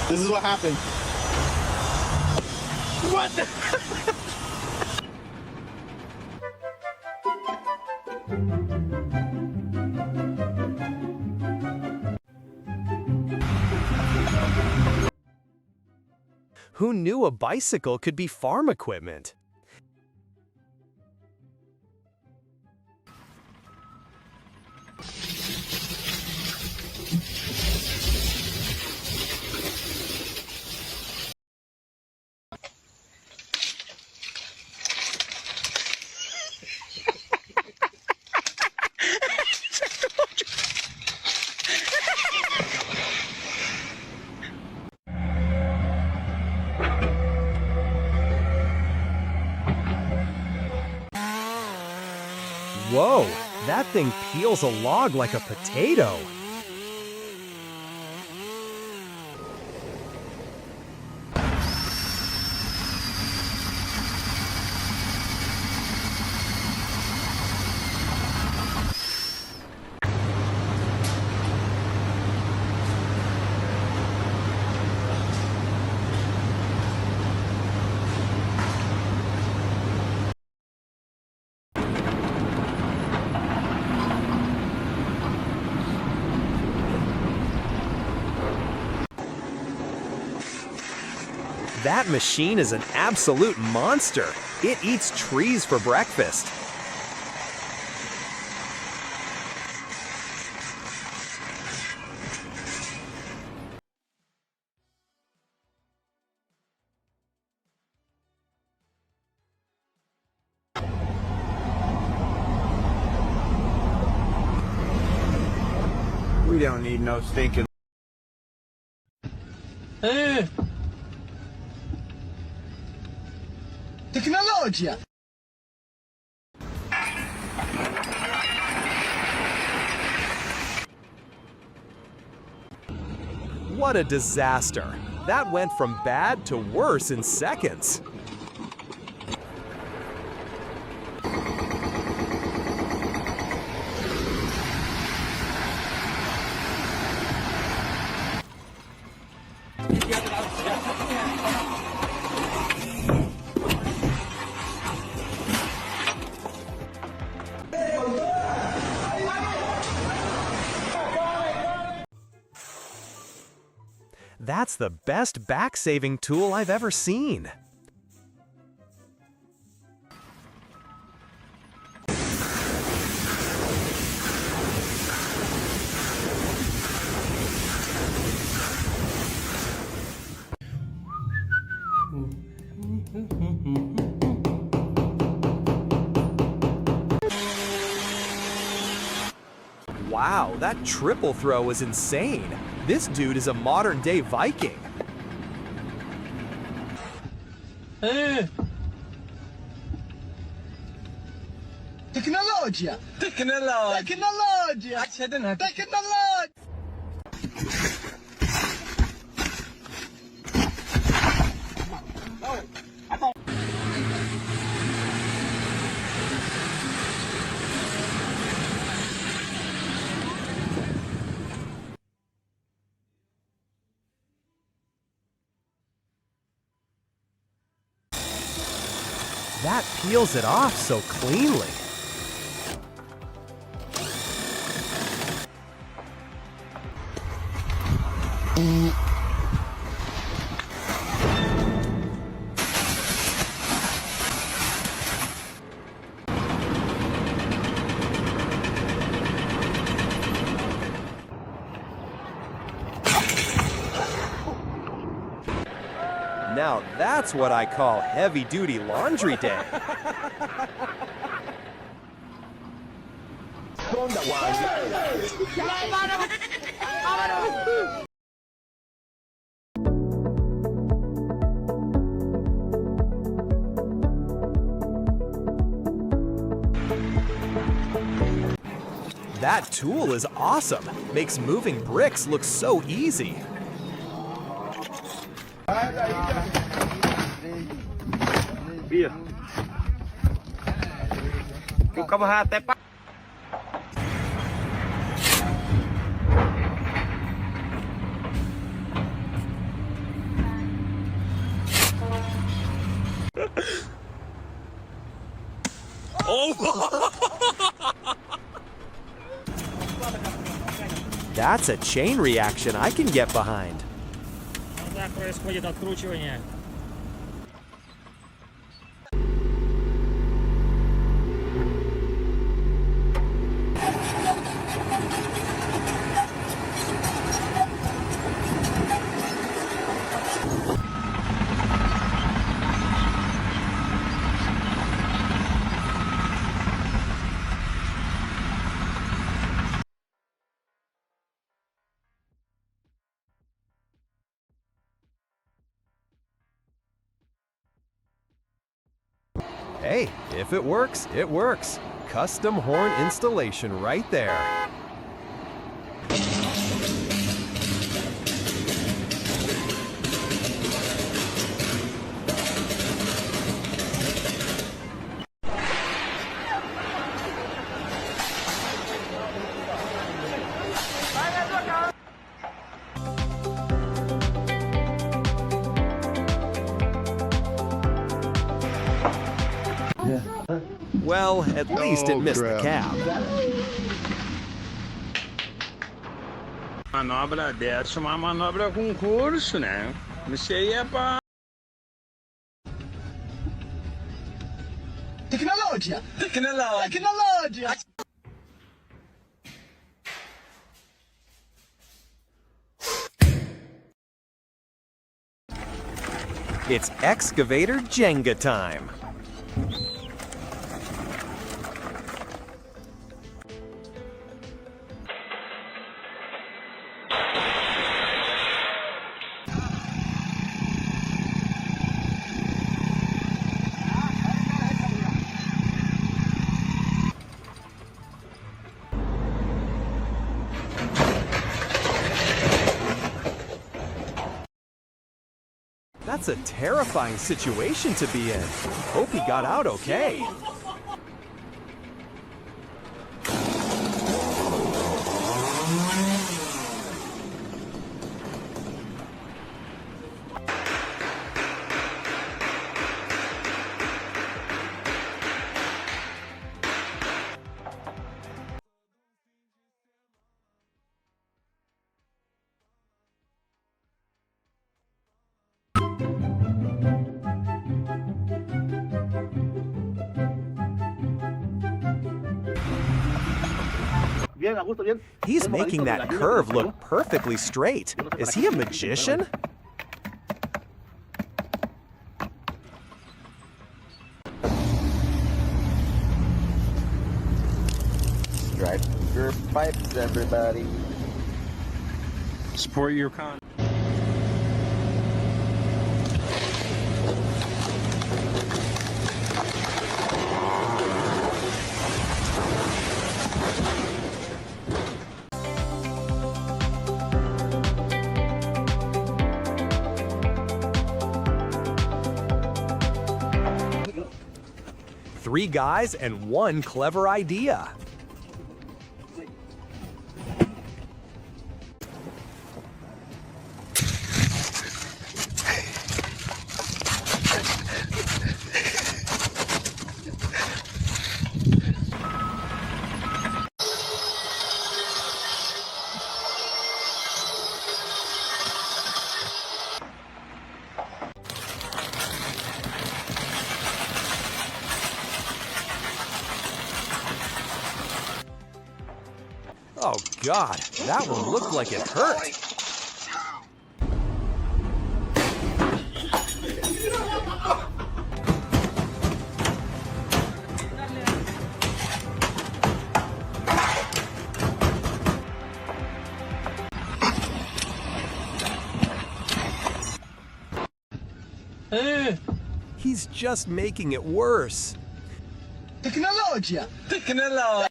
This is what happened. What the? Who knew a bicycle could be farm equipment? Whoa, that thing peels a log like a potato. That machine is an absolute monster. It eats trees for breakfast. We don't need no stinking. Tecnologia! What a disaster. That went from bad to worse in seconds. That's the best back-saving tool I've ever seen. Wow, that triple throw was insane. This dude is a modern-day Viking. Tecnologia! Tecnologia! Tecnologia! Tecnologia! That peels it off so cleanly. Now that's what I call heavy-duty laundry day. That tool is awesome. Makes moving bricks look so easy. Via. Bukabuhati pa. That's a chain reaction I can get behind. Так происходит откручивание. Hey, if it works, it works. Custom horn installation right there. Well, at least it missed the cab. Manobra dessa, uma manobra com curso, né? Isso aí é pra... Tecnologia! Tecnologia! It's Excavator Jenga time. That's a terrifying situation to be in. Hope he got out okay. He's making that curve look perfectly straight. Is he a magician? Drive your pipes, everybody. Support your con. Three guys and one clever idea. Oh God, that one looked like it hurt. He's just making it worse. Tecnologia! Tecnologia!